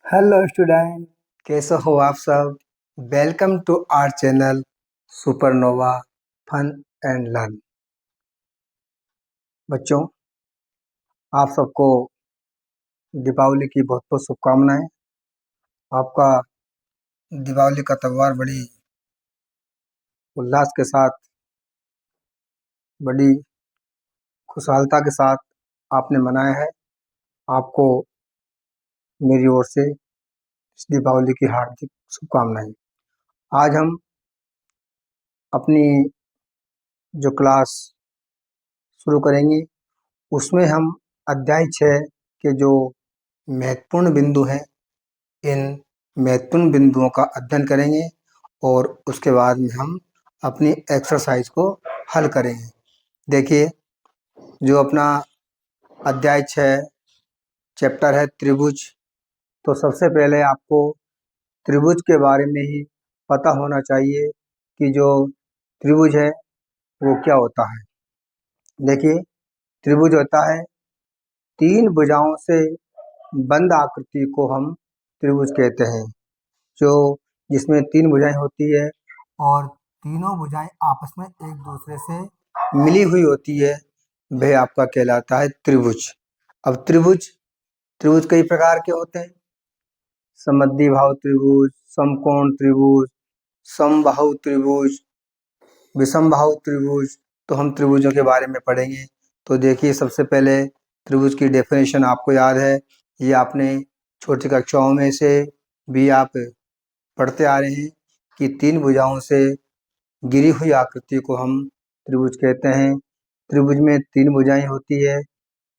Hello student, कैसे हो आप सब। Welcome to our channel supernova fun and learn. बच्चों, आप सबको दीपावली की बहुत बहुत शुभकामनाएं। आपका दीपावली का त्यौहार बड़ी उल्लास के साथ, बड़ी खुशहालता के साथ आपने मनाया है। आपको मेरी ओर से इस दीपावली की हार्दिक शुभकामनाएं। आज हम अपनी जो क्लास शुरू करेंगे उसमें हम अध्याय 6 के जो महत्वपूर्ण बिंदु हैं, इन महत्वपूर्ण बिंदुओं का अध्ययन करेंगे और उसके बाद में हम अपनी एक्सरसाइज को हल करेंगे। देखिए, जो अपना अध्याय 6 चैप्टर है त्रिभुज, तो सबसे पहले आपको त्रिभुज के बारे में ही पता होना चाहिए कि जो त्रिभुज है वो क्या होता है। देखिए, त्रिभुज होता है तीन भुजाओं से बंद आकृति को हम त्रिभुज कहते हैं। जो जिसमें तीन भुजाएं होती है और तीनों भुजाएं आपस में एक दूसरे से मिली हुई होती है, वह आपका कहलाता है त्रिभुज। अब त्रिभुज त्रिभुज कई प्रकार के होते हैं। समद्विबाहु त्रिभुज, समकोण त्रिभुज, समबाहु त्रिभुज, विषमबाहु त्रिभुज। तो हम त्रिभुजों के बारे में पढ़ेंगे। तो देखिए, सबसे पहले त्रिभुज की डेफिनेशन आपको याद है, ये आपने छोटी कक्षाओं में से भी आप पढ़ते आ रहे हैं कि तीन भुजाओं से घिरी हुई आकृति को हम त्रिभुज कहते हैं। त्रिभुज में तीन भुजाएं होती है,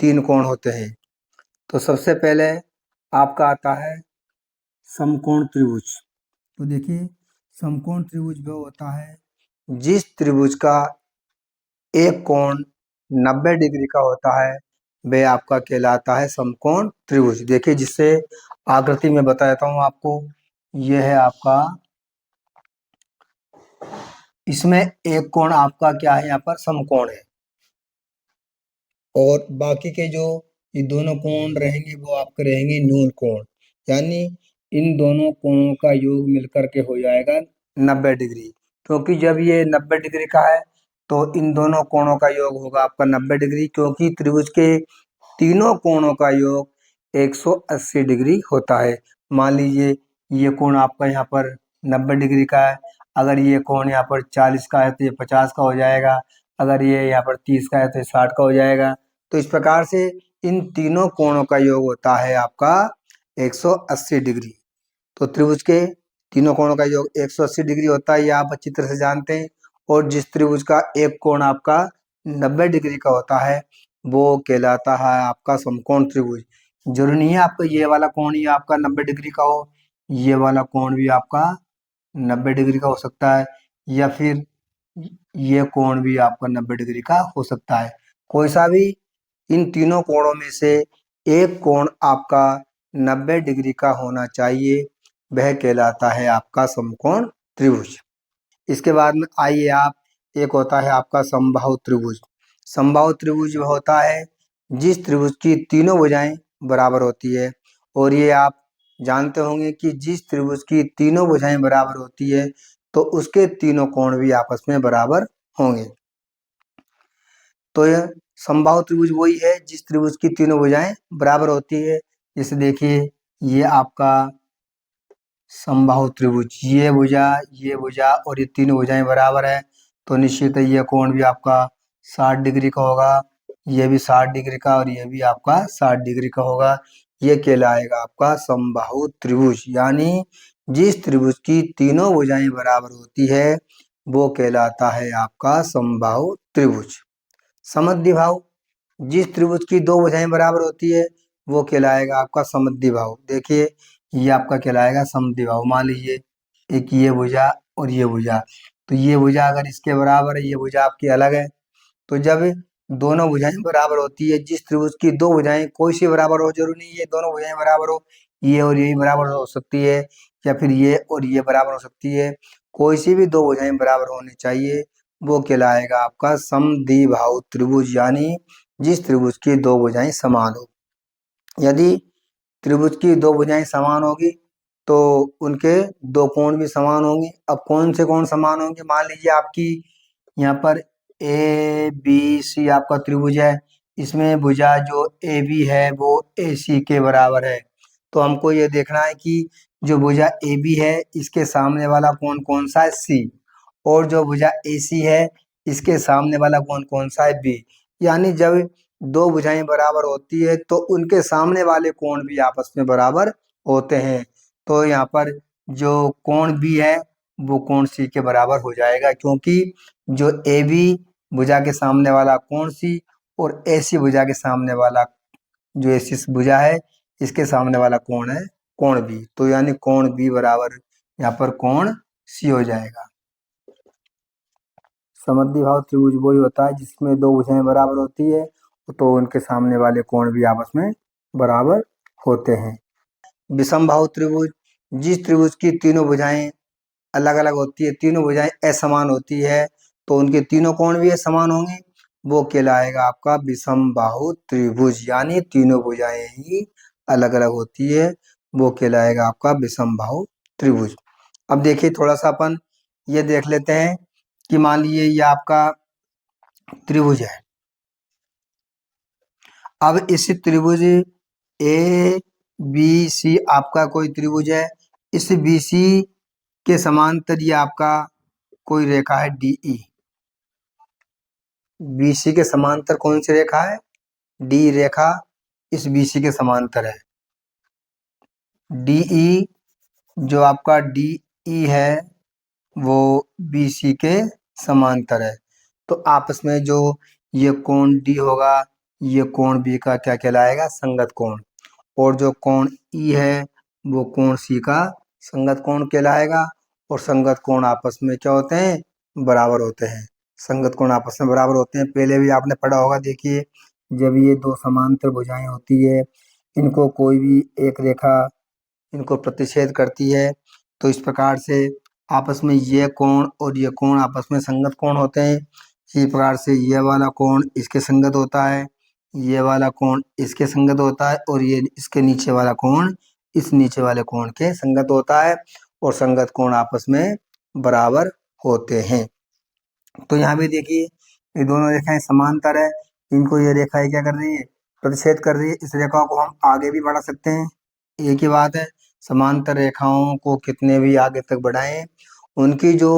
तीन कोण होते हैं। तो सबसे पहले आपका आता है समकोण त्रिभुज। तो देखिए, समकोण त्रिभुज वह होता है जिस त्रिभुज का एक कोण 90 डिग्री का होता है, वह आपका कहलाता है समकोण त्रिभुज। देखिए, जिससे आकृति में बताता हूँ आपको, यह है आपका, इसमें एक कोण आपका क्या है, यहाँ पर समकोण है, और बाकी के जो ये दोनों कोण रहेंगे वो आपके रहेंगे न्यून कोण। यानी इन दोनों कोणों का योग मिलकर के हो जाएगा 90 डिग्री। क्योंकि जब ये 90 डिग्री का है तो इन दोनों कोणों का योग होगा आपका 90 डिग्री, क्योंकि त्रिभुज के तीनों कोणों का योग 180 डिग्री होता है। मान लीजिए ये कोण आपका यहाँ पर 90 डिग्री का है, अगर ये कोण यहाँ पर 40 का है तो ये 50 का हो जाएगा, अगर ये यहाँ पर 30 का है तो 60 का हो जाएगा। तो इस प्रकार से इन तीनों कोणों का योग होता है आपका 180 डिग्री। तो त्रिभुज के तीनों कोणों का योग 180 डिग्री होता है, ये आप अच्छी तरह से जानते हैं। और जिस त्रिभुज का एक कोण आपका 90 डिग्री का होता है वो कहलाता है आपका समकोण त्रिभुज। जरूरी नहीं है आपका ये वाला कोण ही आपका 90 डिग्री का हो, ये वाला कोण भी आपका 90 डिग्री का हो सकता है, या फिर ये कोण भी आपका 90 डिग्री का हो सकता है। कोई सा भी इन तीनों कोणों में से एक कोण आपका 90 डिग्री का होना चाहिए, वह कहलाता है आपका समकोण त्रिभुज। इसके बाद में आइए आप, एक होता है आपका समबाहु त्रिभुज। समबाहु त्रिभुज वह होता है जिस त्रिभुज की तीनों भुजाएं बराबर होती है। और ये आप जानते होंगे कि जिस त्रिभुज की तीनों भुजाएं बराबर होती है तो उसके तीनों कोण भी आपस में बराबर होंगे। तो यह समबाहु त्रिभुज वही है जिस त्रिभुज की तीनों भुजाएं बराबर होती है। जैसे देखिए, ये आपका समबाहु त्रिभुज, ये भुजा और ये तीनों भुजाएं बराबर है, तो निश्चित है ये कोण भी आपका 60 डिग्री का होगा, ये भी 60 डिग्री का और ये भी आपका 60 डिग्री का होगा। ये कहलाएगा आपका समबाहु त्रिभुज। यानी जिस त्रिभुज की तीनों भुजाएं बराबर होती है वो कहलाता है आपका समबाहु त्रिभुज। समद्विबाहु, जिस त्रिभुज की दो भुजाएं बराबर होती है वो कहलाएगा आपका समद्विबाहु। देखिए, ये आपका कहलाएगा समद्विबाहु। मान लीजिए एक ये भुजा और ये भुजा, तो ये भुजा अगर इसके बराबर है, ये भुजा आपकी अलग है, तो जब दोनों भुजाएं बराबर होती है, जिस त्रिभुज की दो भुजाएं कोई सी बराबर हो, जरूरी नहीं है दोनों भुजाएं बराबर हो, ये और ये बराबर हो सकती है, या फिर ये और ये बराबर हो सकती है, कोई सी भी दो भुजाएं बराबर होनी चाहिए, वो कहलाएगा आपका समद्विबाहु त्रिभुज। यानी जिस त्रिभुज की दो भुजाएं समान हो। यदि त्रिभुज की दो भुजाएं समान होगी तो उनके दो कोण भी समान होंगे। अब कौन से कोण समान होंगे? मान लीजिए आपकी यहाँ पर ए बी सी आपका त्रिभुज है, इसमें भुजा जो ए बी है वो ए सी के बराबर है। तो हमको ये देखना है कि जो भुजा ए बी है इसके सामने वाला कोण कौन सा है? सी। और जो भुजा ए सी है इसके सामने वाला कोण कौन सा है? बी। यानी जब दो भुजाएं बराबर होती है तो उनके सामने वाले कोण भी आपस में बराबर होते हैं। तो यहाँ पर जो कोण बी है वो कोण सी के बराबर हो जाएगा, क्योंकि जो ए बी भुजा के सामने वाला कोण सी और ए सी भुजा के सामने वाला जो ए सी भुजा है इसके सामने वाला कोण है कोण बी। तो यानी कोण बी बराबर यहाँ पर कोण सी हो जाएगा। समद्विबाहु त्रिभुज वही होता है जिसमें दो भुजाएं बराबर होती है तो उनके सामने वाले कोण भी आपस में बराबर होते हैं। विषमबाहु त्रिभुज, जिस त्रिभुज की तीनों भुजाएं अलग अलग होती है, तीनों भुजाएं असमान होती है तो उनके तीनों कोण भी समान होंगे, वो कहलाएगा आपका विषमबाहु त्रिभुज। यानी तीनों भुजाएं ही अलग अलग होती है, वो कहलाएगा आपका विषमबाहु त्रिभुज। अब देखिए थोड़ा सा अपन ये देख लेते हैं कि मान लीजिए ये आपका त्रिभुज है। अब इस त्रिभुज ए बी सी आपका कोई त्रिभुज है, इस बी सी के समांतर ये आपका कोई रेखा है डीई। बीसी के समांतर कौन सी रेखा है? डी रेखा इस बीसी के समांतर है। डीई जो आपका डीई है वो बीसी के समांतर है। तो आपस में जो ये कोण डी होगा ये कोण बी का क्या कहलाएगा? संगत कोण। और जो कोण ई है वो कोण सी का संगत कोण कहलाएगा। और संगत कोण आपस में क्या होते हैं? बराबर होते हैं। संगत कोण आपस में बराबर होते हैं, पहले भी आपने पढ़ा होगा। देखिए जब ये दो समांतर भुजाएं होती है, इनको कोई भी एक रेखा इनको प्रतिच्छेद करती है तो इस प्रकार से आपस में ये कोण और ये कोण आपस में संगत कोण होते हैं। इसी प्रकार से ये वाला कोण इसके संगत होता है, ये वाला कोण इसके संगत होता है और ये इसके नीचे वाला कोण इस नीचे वाले कोण के संगत होता है और संगत कोण आपस में बराबर होते हैं। तो यहाँ भी देखिए ये दोनों रेखाएं समांतर है, इनको ये रेखाएं क्या कर रही है? प्रतिच्छेद कर रही है। इस रेखा को हम आगे भी बढ़ा सकते हैं, एक ही बात है। समांतर रेखाओं को कितने भी आगे तक बढ़ाएं उनकी जो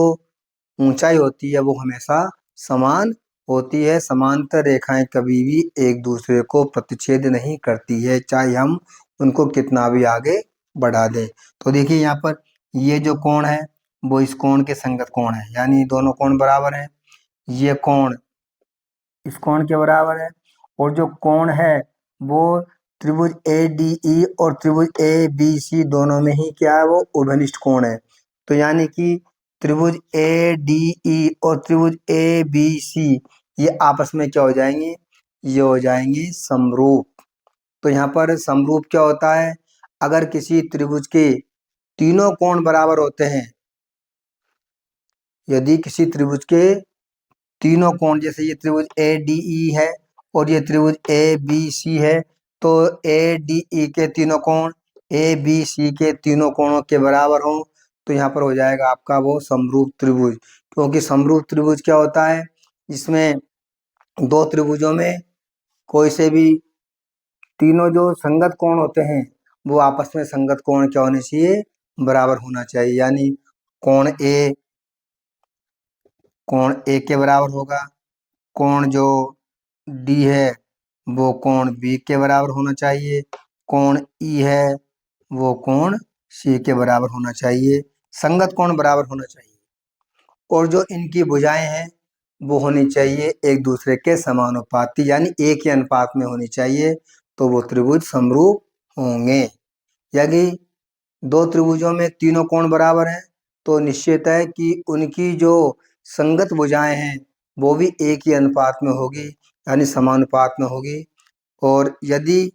ऊंचाई होती है वो हमेशा समान होती है। समांतर रेखाएं कभी भी एक दूसरे को प्रतिच्छेद नहीं करती है, चाहे हम उनको कितना भी आगे बढ़ा दें। तो देखिए यहाँ पर ये जो कोण है वो इस कोण के संगत कोण है, यानी दोनों कोण बराबर हैं। ये कोण इस कोण के बराबर है और जो कोण है वो त्रिभुज ए डी ई और त्रिभुज ए बी सी दोनों में ही क्या है? वो उभयनिष्ठ कोण है। तो यानी कि त्रिभुज ए डी ई और त्रिभुज ए बी सी ये आपस में क्या हो जाएंगे? ये हो जाएंगे समरूप। तो यहाँ पर समरूप क्या होता है? अगर किसी त्रिभुज के तीनों कोण बराबर होते हैं, यदि किसी त्रिभुज के तीनों कोण, जैसे ये त्रिभुज ए डी ई है और ये त्रिभुज ए बी सी है, तो ए डी ई के तीनों कोण ए बी सी के तीनों कोणों के बराबर हों तो यहाँ पर हो जाएगा आपका वो समरूप त्रिभुज। क्योंकि समरूप त्रिभुज क्या होता है? इसमें दो त्रिभुजों में कोई से भी तीनों जो संगत कोण होते हैं वो आपस में संगत कोण क्या होने चाहिए? बराबर होना चाहिए। यानी कोण ए के बराबर होगा, कोण जो डी है वो कोण बी के बराबर होना चाहिए, कोण ई है वो कोण सी के बराबर होना चाहिए। संगत कोण बराबर होना चाहिए। और जो इनकी भुजाएं हैं वो होनी चाहिए एक दूसरे के समानुपाती, यानी एक ही अनुपात में होनी चाहिए, तो वो त्रिभुज समरूप होंगे। यदि दो त्रिभुजों में तीनों कोण बराबर हैं तो निश्चित है कि उनकी जो संगत भुजाएं हैं वो भी एक ही अनुपात में होगी, यानी समानुपात में होगी। और यदि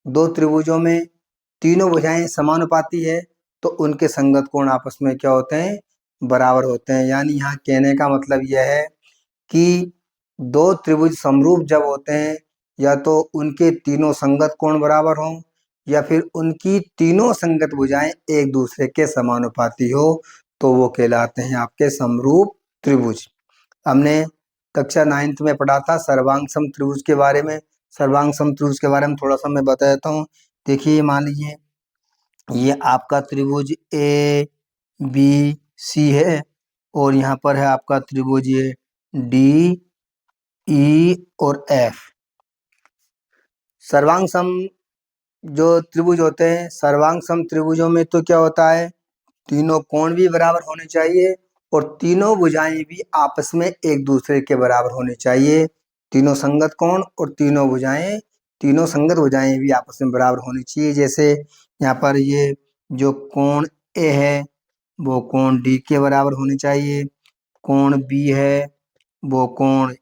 दो त्रिभुजों में तीनों भुजाएं समानुपाती है तो उनके संगत कोण आपस में क्या होते हैं? बराबर होते हैं। यानी यहाँ कहने का मतलब यह है कि दो त्रिभुज समरूप जब होते हैं या तो उनके तीनों संगत कोण बराबर हों या फिर उनकी तीनों संगत भुजाएं एक दूसरे के समानुपाती हो तो वो कहलाते हैं आपके समरूप त्रिभुज। हमने कक्षा 9th में पढ़ा था सर्वांग सम त्रिभुज के बारे में। सर्वांग सम त्रिभुज के बारे में थोड़ा सा मैं बता देता हूँ। देखिए, मान लीजिए ये आपका त्रिभुज ए बी सी है और यहाँ पर है आपका त्रिभुज ये डी ई और एफ। सर्वांग सम जो त्रिभुज होते हैं, सर्वांग सम त्रिभुजों में तो क्या होता है, तीनों कोण भी बराबर होने चाहिए और तीनों भुजाएं भी आपस में एक दूसरे के बराबर होनी चाहिए। तीनों संगत कोण और तीनों संगत भुजाएं भी आपस में बराबर होनी चाहिए। जैसे यहाँ पर ये जो कोण ए है वो कोण डी के बराबर होनी चाहिए, कोण बी है वो कोण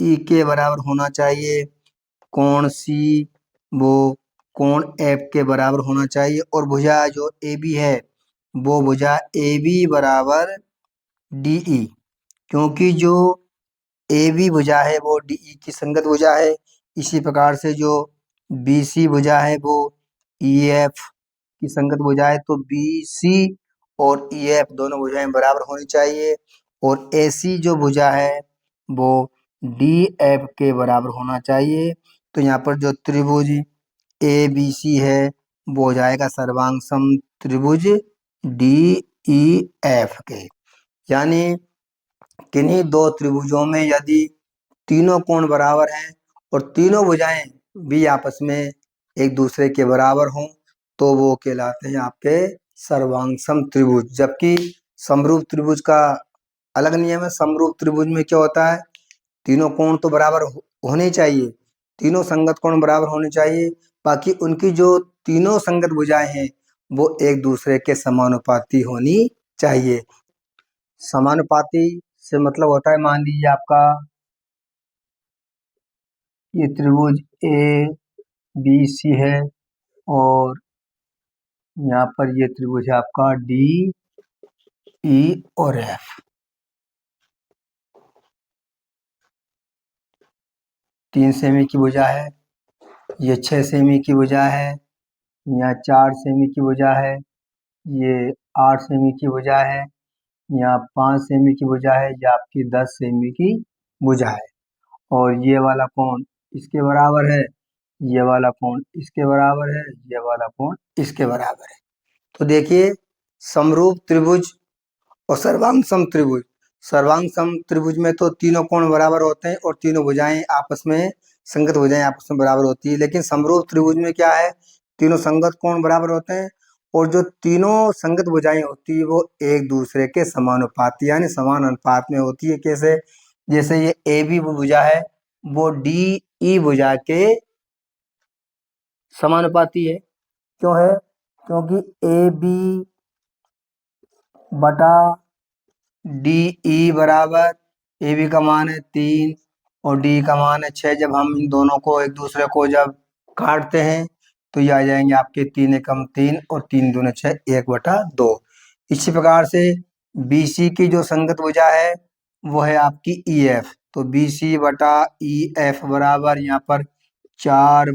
ई के बराबर होना चाहिए, कोण सी वो कोण एफ के बराबर होना चाहिए और भुजा जो ए बी है वो भुजा ए बी बराबर डी ई, क्योंकि जो ए बी भुजा है वो डी ई की संगत भुजा है। इसी प्रकार से जो बी सी भुजा है वो ई एफ की संगत भुजा है, तो बी सी और ई एफ दोनों भुजाएं बराबर होनी चाहिए और ए सी जो भुजा है वो डी एफ के बराबर होना चाहिए। तो यहाँ पर जो त्रिभुज ए बी सी है वो हो जाएगा सर्वांग सम त्रिभुज डी ई एफ के। यानी किन्हीं दो त्रिभुजों में यदि तीनों कोण बराबर हैं और तीनों भुजाएं भी आपस में एक दूसरे के बराबर हों तो वो कहलाते हैं आपके सर्वांग सम त्रिभुज। जबकि समरूप त्रिभुज का अलग नियम है। समरूप त्रिभुज में क्या होता है, तीनों कोण तो बराबर होने चाहिए, तीनों संगत कोण बराबर होने चाहिए, बाकी उनकी जो तीनों संगत भुजाएं हैं वो एक दूसरे के समानुपाती होनी चाहिए। समानुपाती से मतलब होता है, मान लीजिए आपका ये त्रिभुज ए बी सी है और यहाँ पर ये त्रिभुज है आपका डी ई और एफ। 3 सेमी की भुजा है, ये 6 सेमी की भुजा है, यहाँ 4 सेमी की भुजा है, ये 8 सेमी की भुजा है, यहाँ 5 सेमी की भुजा है, ये आपकी 10 सेमी की भुजा है और ये वाला कोण इसके बराबर है, ये वाला कोण इसके बराबर है, ये वाला कोण इसके बराबर है। तो देखिए, समरूप त्रिभुज और सर्वांग सम त्रिभुज, सर्वांग सम त्रिभुज में तो तीनों कोण बराबर होते हैं और तीनों भुजाएं आपस में संगत भुजाएं आपस में बराबर होती है। लेकिन समरूप त्रिभुज में क्या है, तीनों संगत कोण बराबर होते हैं और जो तीनों संगत भुजाएं होती है वो एक दूसरे के समानुपाती यानी समान अनुपात में होती है। कैसे, जैसे ये ए बी भुजा है वो डी ई भुजा के समानुपाती है। क्यों है, क्योंकि ए बी बटा डी ई बराबर ए बी का मान है 3 और डी का मान है 6। जब हम इन दोनों को एक दूसरे को जब काटते हैं तो ये आ जाएंगे आपके 3 एकम 3 और 3 दूने 6, 1/2। इसी प्रकार से बी सी की जो संगत भुजा है वो है आपकी ई एफ, तो बी सी बटा ई एफ बराबर यहाँ पर 4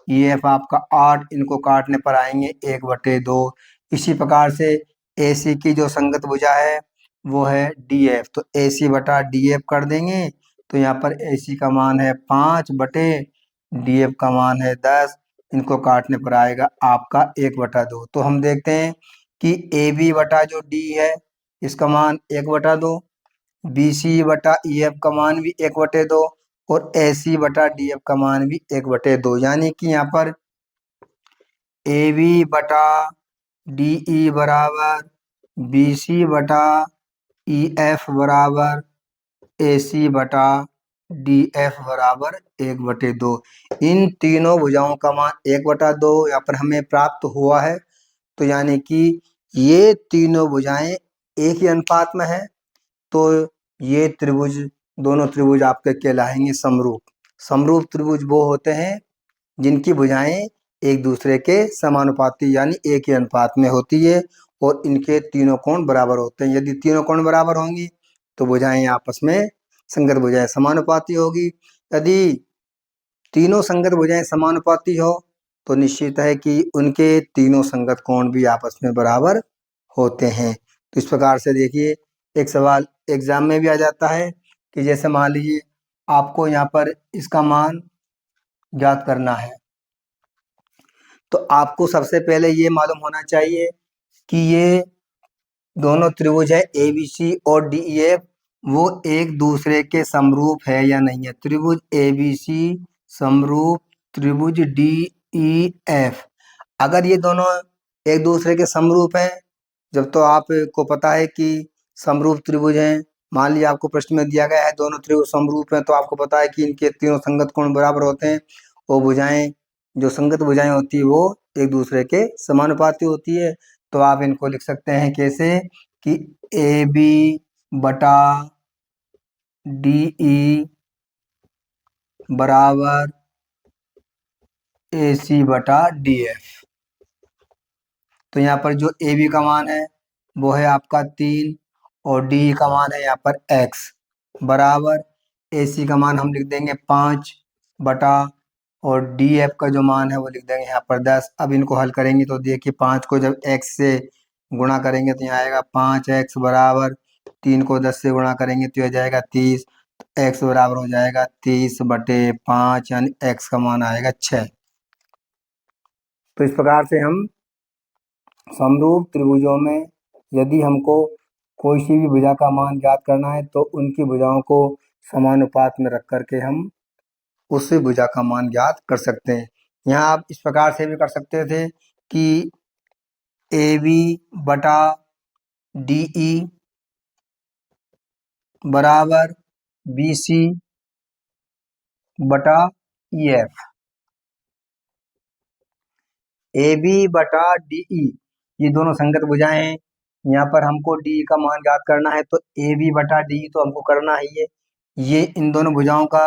ई एफ आपका 8, इनको काटने पर आएंगे 1/2। इसी प्रकार से ए सी की जो संगत भुजा है वो है डी एफ, तो ए सी बटा डी एफ कर देंगे तो यहाँ पर ए सी का मान है 5 डी एफ का मान है 10, इनको काटने पर आएगा आपका 1/2। तो हम देखते हैं कि ए बी बटा जो डी है इसका मान 1/2, बी सी बटा ई एफ का मान भी 1/2 और ए सी बटा डी एफ का मान भी 1/2। यानी कि यहाँ पर ए बी बटा डी ई बराबर बी सी बटा ई एफ बराबर ए सी बटा डी एफ बराबर 1/2। इन तीनों भुजाओं का मान 1/2 यहाँ पर हमें प्राप्त हुआ है। तो यानी कि ये तीनों भुजाएं एक ही अनुपात में है, तो ये त्रिभुज, दोनों त्रिभुज आपके कहलाएंगे समरूप। समरूप त्रिभुज वो होते हैं जिनकी भुजाएं एक दूसरे के समानुपाती यानी एक ही अनुपात में होती है और इनके तीनों कोण बराबर होते हैं। यदि तीनों कोण बराबर होंगी तो भुजाएं आपस में संगत भुजाएं समानुपाती होगी। यदि तीनों संगत भुजाएं समानुपाती हो तो निश्चित है कि उनके तीनों संगत कोण भी आपस में बराबर होते हैं। तो इस प्रकार से देखिए, एक सवाल एग्जाम में भी आ जाता है कि जैसे मान लीजिए आपको यहाँ पर इसका मान ज्ञात करना है, तो आपको सबसे पहले ये मालूम होना चाहिए कि ये दोनों त्रिभुज है ABC और DEF, वो एक दूसरे के समरूप है या नहीं है। त्रिभुज ABC समरूप त्रिभुज DEF, अगर ये दोनों एक दूसरे के समरूप हैं, जब तो आपको पता है कि समरूप त्रिभुज हैं, मान लीजिए आपको प्रश्न में दिया गया है दोनों त्रिभुज समरूप हैं, तो आपको पता है कि इनके तीनों संगत कोण बराबर होते हैं। वो भुजाएं, जो संगत भुजाएं होती है वो एक दूसरे के समानुपाती होती है। तो आप इनको लिख सकते हैं कैसे कि AB बटा DE बराबर AC बटा DF। तो यहाँ पर जो AB का मान है वो है आपका 3 और DE का मान है यहाँ पर x बराबर AC का मान हम लिख देंगे 5 बटा और DF का जो मान है वो लिख देंगे यहाँ पर 10। अब इनको हल करेंगे तो देखिए 5 को जब x से गुणा करेंगे तो यहाँ आएगा 5x बराबर 3 को 10 से गुणा करेंगे तो यह जाएगा 30। x बराबर हो जाएगा 30/5 यानी x का मान आएगा 6। तो इस प्रकार से हम समरूप त्रिभुजों में यदि हमको कोई सी भी भुजा का मान ज्ञात करना है तो उनकी भुजाओं को समानुपात में रख करके हम उस भुजा का मान ज्ञात कर सकते हैं। यहाँ आप इस प्रकार से भी कर सकते थे कि AB बटा DE बराबर BC बटा EF। AB बटा DE ये दोनों संगत भुजाएं हैं। यहाँ पर हमको DE का मान ज्ञात करना है तो AB बटा DE तो हमको करना ही है। ये इन दोनों भुजाओं का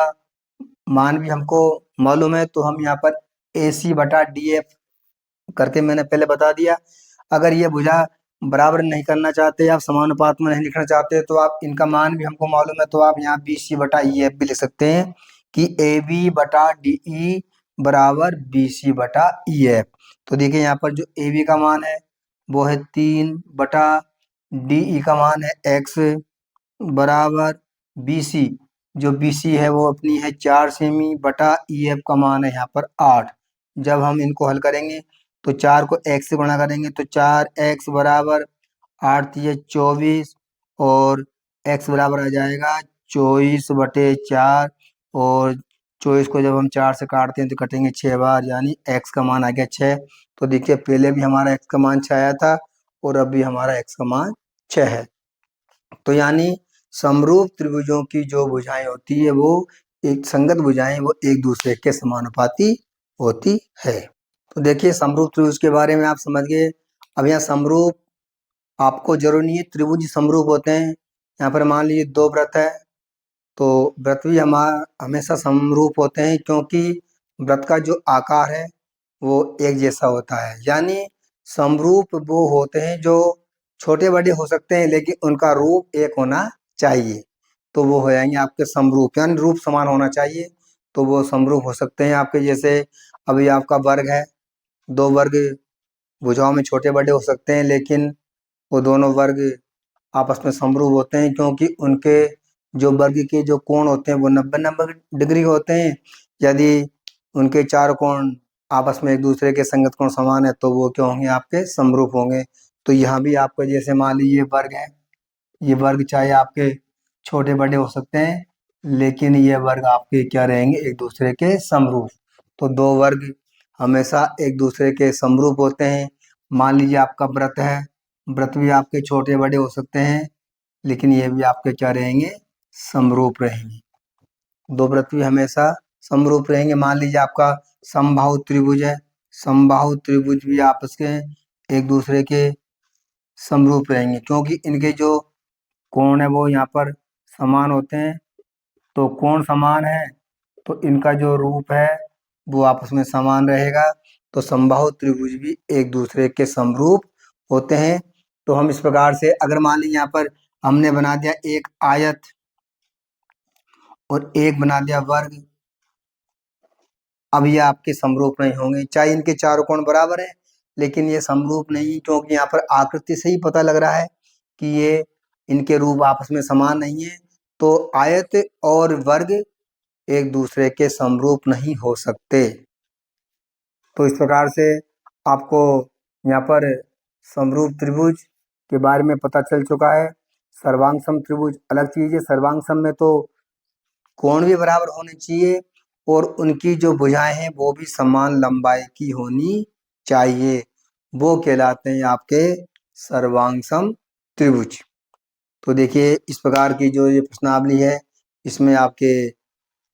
मान भी हमको मालूम है, तो हम यहाँ पर AC बटा DF करके मैंने पहले बता दिया। अगर ये भुजा बराबर नहीं करना चाहते, आप समानुपात में नहीं लिखना चाहते, तो आप इनका मान भी हमको मालूम है, तो आप यहाँ BC बटा EF भी लिख सकते हैं कि AB बटा DE बराबर BC बटा EF। तो देखिए यहाँ पर जो AB का मान है वो है 3 बटा DE का मान है x बराबर BC, जो BC है वो अपनी है 4 सेमी बटा EF का मान है यहाँ पर 8। जब हम इनको हल करेंगे तो 4 को x से गुणा करेंगे तो 4x बराबर 8×3 = 24 और x बराबर आ जाएगा 24/4 और 24 को जब हम 4 से काटते हैं तो कटेंगे 6 बार, यानी x का मान आ गया 6। तो देखिए पहले भी हमारा x का मान 6 आया था और अब भी हमारा x का मान 6 है। तो यानी समरूप त्रिभुजों की जो भुजाएं होती है वो एक संगत भुजाएं वो एक दूसरे के समानुपाती होती है। तो देखिए समरूप त्रिभुज के बारे में आप समझ गए। अब यहाँ समरूप आपको जरूरी नहीं है त्रिभुज समरूप होते हैं। यहाँ पर मान लीजिए 2 वृत्त है तो वृत्त भी हमेशा समरूप होते हैं, क्योंकि वृत्त का जो आकार है वो एक जैसा होता है। यानी समरूप वो होते हैं जो छोटे बड़े हो सकते हैं लेकिन उनका रूप एक होना चाहिए, तो वो हो जाएंगे आपके समरूप, यानी रूप समान होना चाहिए तो वो समरूप हो सकते हैं आपके। जैसे अभी आपका वर्ग है, 2 वर्ग भुजाओं में छोटे बड़े हो सकते हैं लेकिन वो दोनों वर्ग आपस में समरूप होते हैं, क्योंकि उनके जो वर्ग के जो कोण होते हैं वो 90 डिग्री होते हैं। यदि उनके 4 कोण आपस में एक दूसरे के संगत कोण समान है तो वो क्या होंगे, आपके समरूप होंगे। तो यहाँ भी आपका जैसे मान लीजिए वर्ग है, ये वर्ग चाहे आपके छोटे बड़े हो सकते हैं लेकिन ये वर्ग आपके क्या रहेंगे, एक दूसरे के समरूप। तो 2 वर्ग हमेशा एक दूसरे के समरूप होते हैं। मान लीजिए आपका व्रत है, व्रत भी आपके छोटे बड़े हो सकते हैं लेकिन ये भी आपके क्या रहेंगे, समरूप रहेंगे। 2 व्रत भी हमेशा समरूप रहेंगे। मान लीजिए आपका समबाहु त्रिभुज है, समबाहु त्रिभुज भी आपस के एक दूसरे के समरूप रहेंगे, क्योंकि इनके जो कोण है वो यहाँ पर समान होते हैं। तो कोण समान है तो इनका जो रूप है वो आपस में समान रहेगा। तो समबाहु त्रिभुज भी एक दूसरे के समरूप होते हैं। तो हम इस प्रकार से अगर मान लीजिए यहाँ पर हमने बना दिया एक आयत, और एक बना दिया वर्ग, अब ये आपके समरूप नहीं होंगे, चाहे इनके चारों कोण बराबर है, लेकिन ये समरूप नहीं, क्योंकि यहाँ पर आकृति से ही पता लग रहा है कि ये इनके रूप आपस में समान नहीं है। तो आयत और वर्ग एक दूसरे के समरूप नहीं हो सकते। तो इस प्रकार से आपको यहाँ पर समरूप त्रिभुज के बारे में पता चल चुका है। सर्वांग त्रिभुज अलग चीज है। सर्वांग में तो कोण भी बराबर होने चाहिए और उनकी जो भुजाएं हैं वो भी समान लंबाई की होनी चाहिए, वो कहलाते हैं आपके सर्वांग त्रिभुज। तो देखिए इस प्रकार की जो ये प्रश्नावली है, इसमें आपके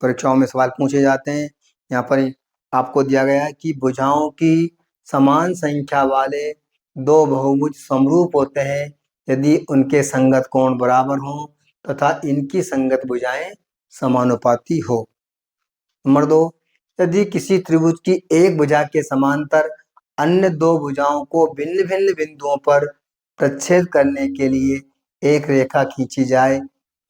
परीक्षाओं में सवाल पूछे जाते हैं। यहाँ पर आपको दिया गया है कि भुजाओं की समान संख्या वाले दो बहुभुज समरूप होते हैं यदि उनके संगत कोण बराबर हों तथा इनकी संगत भुजाएं समानुपाती हो। नंबर 2, यदि किसी त्रिभुज की एक भुजा के समांतर अन्य दो भुजाओं को भिन्न भिन्न बिंदुओं पर प्रच्छेद करने के लिए एक रेखा खींची जाए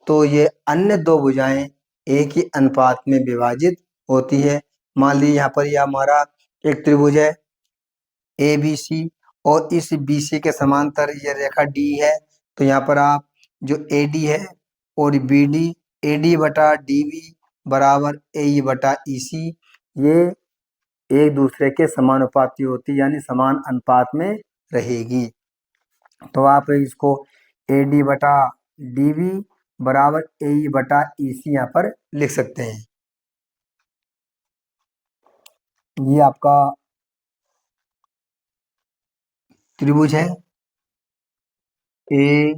तो ये अन्य दो भुजाएं एक ही अनुपात में विभाजित होती है। मान लीजिए यहाँ पर यह हमारा एक त्रिभुज है ए बी सी और इस बी सी के समांतर ये रेखा डी है। तो यहाँ पर आप जो ए डी है और बी डी, ए डी बटा डी बी बराबर ए ई बटा ई सी, ये एक दूसरे के समानुपाती होती यानी समान अनुपात में रहेगी। तो आप इसको ए डी बटा डी बी बराबर ए ई बटा ई सी यहाँ पर लिख सकते हैं। ये आपका त्रिभुज है ए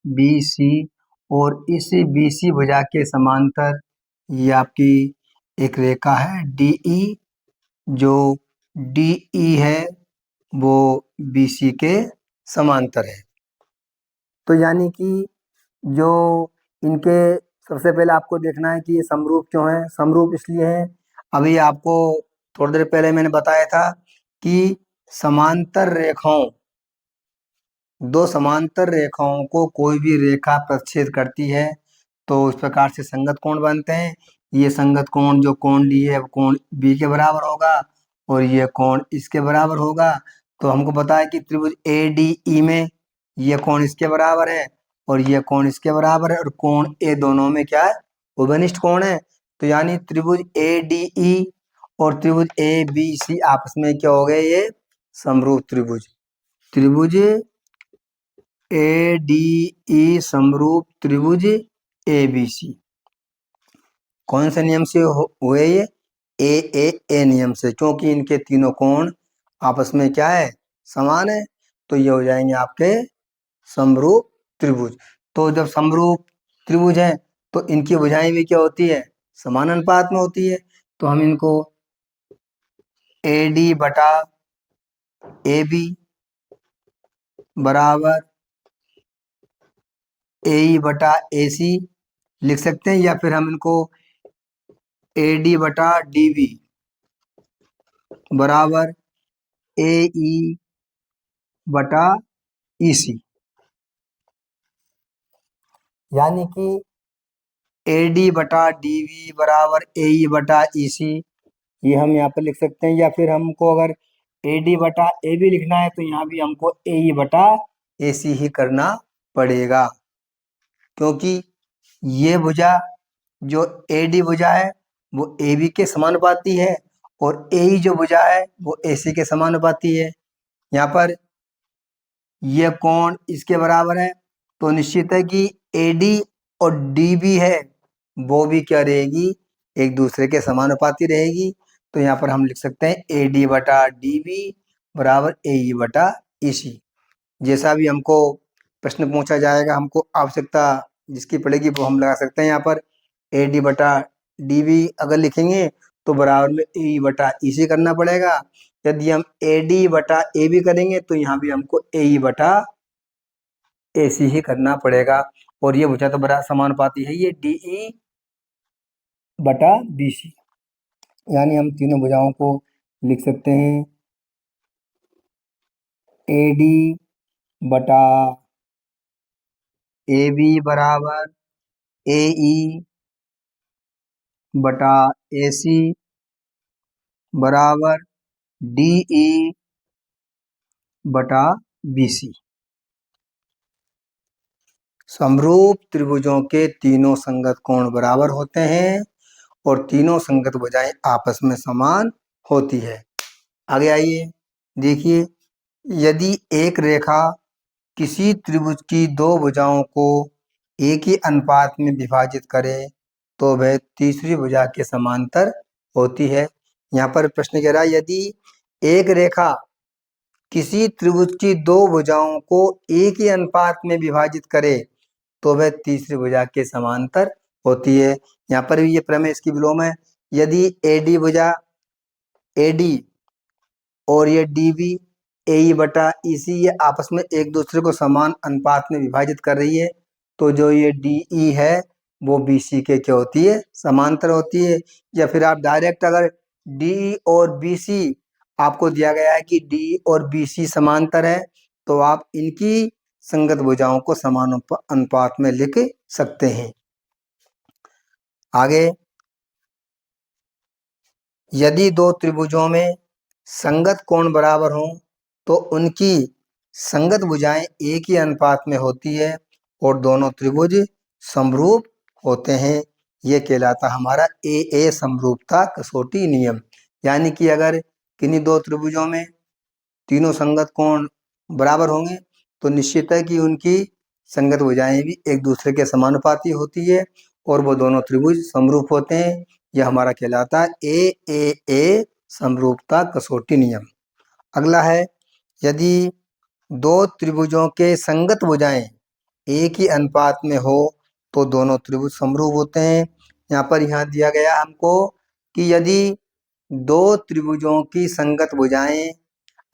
बी सी और इस बी सी भुजा के समांतर ये आपकी एक रेखा है डी ई, जो डी ई है वो बी सी के समांतर है। तो यानी कि जो इनके सबसे पहले आपको देखना है कि ये समरूप क्यों है। समरूप इसलिए है, अभी आपको थोड़ी देर पहले मैंने बताया था कि समांतर रेखाओं, दो समांतर रेखाओं को कोई भी रेखा प्रच्छेद करती है तो इस प्रकार से संगत कोण बनते हैं। ये संगत कोण जो कोण डी है वो कोण बी के बराबर होगा और ये कोण इसके बराबर होगा। तो हमको पता है कि त्रिभुज ए डी ई में ये कोण इसके बराबर है और ये कोण इसके बराबर है और कोण ए दोनों में क्या है, उभयनिष्ठ कोण है। तो यानी त्रिभुज ए डी ई और त्रिभुज ए बी सी आपस में क्या हो गए, ये समरूप त्रिभुज। त्रिभुज ए डी ई समरूप त्रिभुज ए बी सी कौन से नियम से हुए ये, ए नियम से, क्योंकि इनके तीनों कोण आपस में क्या है, समान है। तो ये हो जाएंगे आपके समरूप त्रिभुज। तो जब समरूप त्रिभुज है तो इनकी भुजाएं भी क्या होती है, समान अनुपात में होती है। तो हम इनको ए डी बटा ए बी बराबर ए ई बटा ए सी लिख सकते हैं, या फिर हम इनको ए डी बटा डी बी बराबर ए ई बटा ई सी, यानी कि ए डी बटा डी वी बराबर ए ई बटा ई सी, ये हम यहाँ पर लिख सकते हैं। या फिर हमको अगर ए डी बटा ए बी लिखना है तो यहाँ भी हमको ए ई बटा ए सी ही करना पड़ेगा, क्योंकि ये भुजा जो ए डी भुजा है वो ए बी के समानुपाती है और ए ई जो भुजा है वो ए सी के समानुपाती है। यहाँ पर ये कोण इसके बराबर है तो निश्चित है कि ए डी और डी बी है वो भी क्या रहेगी, एक दूसरे के समानुपाती रहेगी। तो यहाँ पर हम लिख सकते हैं ए डी बटा डी बी बराबर ए ई बटा ई सी। जैसा भी हमको प्रश्न पूछा जाएगा, हमको आवश्यकता जिसकी पड़ेगी वो हम लगा सकते हैं। यहाँ पर ए डी बटा डी बी अगर लिखेंगे तो बराबर में ए ई बटा ई सी करना पड़ेगा। यदि हम ए डी बटा ए बी करेंगे तो यहाँ भी हमको ए ई बटा ए सी ही करना पड़ेगा। और ये भुजा तो बड़ा समानुपाती है, ये डी ई बटा बी सी, यानी हम तीनों भुजाओं को लिख सकते हैं ए डी बटा ए बी बराबर ए ई बटा ए सी बराबर DE बटा BC। समरूप त्रिभुजों के तीनों संगत कोण बराबर होते हैं और तीनों संगत भुजाएं आपस में समान होती है। आगे आइए, देखिए, यदि एक रेखा किसी त्रिभुज की दो भुजाओं को एक ही अनुपात में विभाजित करे तो वह तीसरी भुजा के समांतर होती है। यहाँ पर प्रश्न कह रहा है, यदि एक रेखा किसी त्रिभुज की दो भुजाओं को एक ही अनुपात में विभाजित करे तो वह तीसरी भुजा के समांतर होती है। यहाँ पर भी ये प्रमेय इसकी विलोम है। यदि AD भुजा AD और ये DB AE बटा EC ये आपस में एक दूसरे को समान अनुपात में विभाजित कर रही है तो जो ये DE है वो BC के क्या होती है, समांतर होती है। या फिर आप डायरेक्ट अगर DE और BC आपको दिया गया है कि DE और BC समांतर है तो आप इनकी संगत भुजाओं को समान अनुपात में लिख सकते हैं। आगे, यदि दो त्रिभुजों में संगत कोण बराबर हों तो उनकी संगत भुजाएं एक ही अनुपात में होती है और दोनों त्रिभुज समरूप होते हैं। ये कहलाता हमारा AA समरूपता कसौटी नियम। यानी कि अगर किन्हीं दो त्रिभुजों में तीनों संगत कोण बराबर होंगे तो निश्चित है कि उनकी संगत भुजाएं भी एक दूसरे के समानुपाती होती है और वो दोनों त्रिभुज समरूप होते हैं। यह हमारा कहलाता है AAA समरूपता कसौटी नियम। अगला है, यदि दो त्रिभुजों के संगत भुजाएं एक ही अनुपात में हो तो दोनों त्रिभुज समरूप होते हैं। यहाँ दिया गया हमको कि यदि दो त्रिभुजों की संगत भुजाएं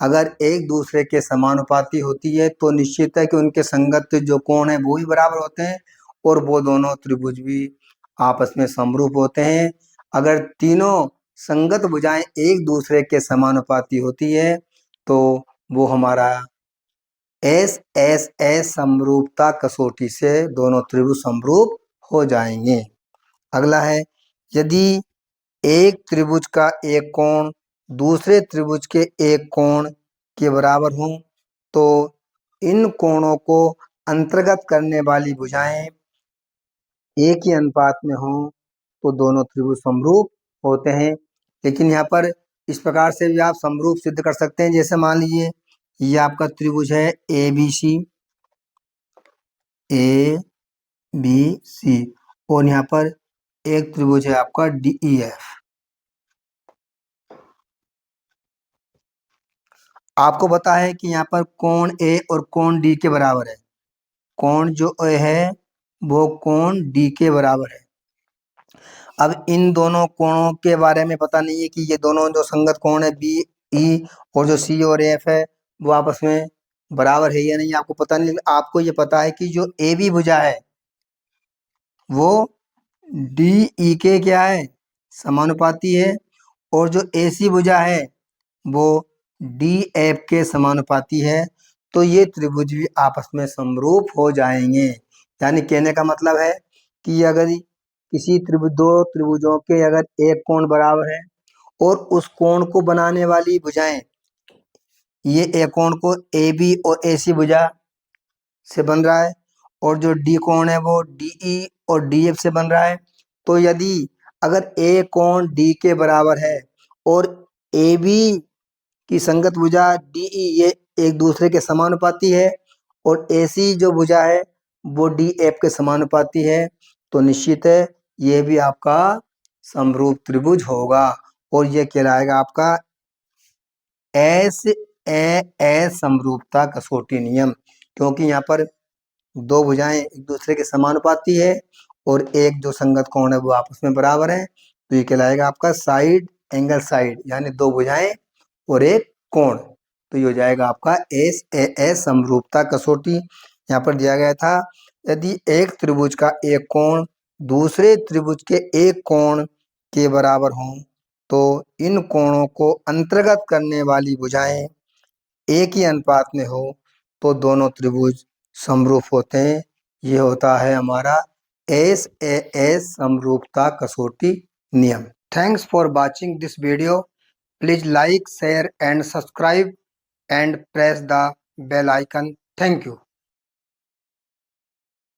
अगर एक दूसरे के समानुपाती होती है तो निश्चित है कि उनके संगत जो कोण है वो भी बराबर होते हैं और वो दोनों त्रिभुज भी आपस में समरूप होते हैं। अगर तीनों संगत भुजाएं एक दूसरे के समानुपाती होती है तो वो हमारा SSS समरूपता कसौटी से दोनों त्रिभुज समरूप हो जाएंगे। अगला है, यदि एक त्रिभुज का एक कोण दूसरे त्रिभुज के एक कोण के बराबर हो तो इन कोणों को अंतर्गत करने वाली भुजाएं एक ही अनुपात में हो तो दोनों त्रिभुज समरूप होते हैं। लेकिन यहाँ पर इस प्रकार से भी आप समरूप सिद्ध कर सकते हैं। जैसे मान लीजिए ये आपका त्रिभुज है ABC और यहाँ पर एक त्रिभुज है आपका DEF। आपको पता है कि यहाँ पर कोण A और कोण D के बराबर है। कोण जो A है वो कोण D के बराबर है। अब इन दोनों कोणों के बारे में पता नहीं है कि ये दोनों जो संगत कोण है BE और जो C और F है वो आपस में बराबर है या नहीं, आपको पता नहीं। आपको ये पता है कि जो AB भुजा है वो DE के क्या है, समानुपाती है और जो AC भुजा है वो DF के समानुपाती है। तो ये त्रिभुज भी आपस में समरूप हो जाएंगे। यानी कहने का मतलब है कि अगर किसी दो त्रिभुजों के अगर एक कोण बराबर है और उस कोण को बनाने वाली भुजाएं ये एक कोण को AB और AC भुजा से बन रहा है और जो D कोण है वो DE और DF से बन रहा है। तो यदि अगर A कोण D के बराबर है और AB की संगत भुजा DE ये एक दूसरे के समानुपाती है और AC जो भुजा है वो DF के समानुपाती है तो निश्चित है ये भी आपका समरूप त्रिभुज होगा और ये कहलाएगा आपका SAS समरूपता कसौटी नियम। क्योंकि यहाँ पर दो भुजाएं एक दूसरे के समानुपाती है और एक जो संगत कोण है वो आपस में बराबर है तो ये कहलाएगा आपका साइड एंगल साइड, यानी दो भुजाएं और एक कोण। तो ये हो जाएगा आपका SAS समरूपता कसौटी। यहाँ पर दिया गया था, यदि एक त्रिभुज का एक कोण दूसरे त्रिभुज के एक कोण के बराबर हो तो इन कोणों को अंतर्गत करने वाली भुजाएं एक ही अनुपात में हो तो दोनों त्रिभुज समरूप होते हैं। ये होता है हमारा SAS समरूपता कसौटी नियम। Thanks for watching this video. Please like, share and subscribe and press the bell icon. Thank you.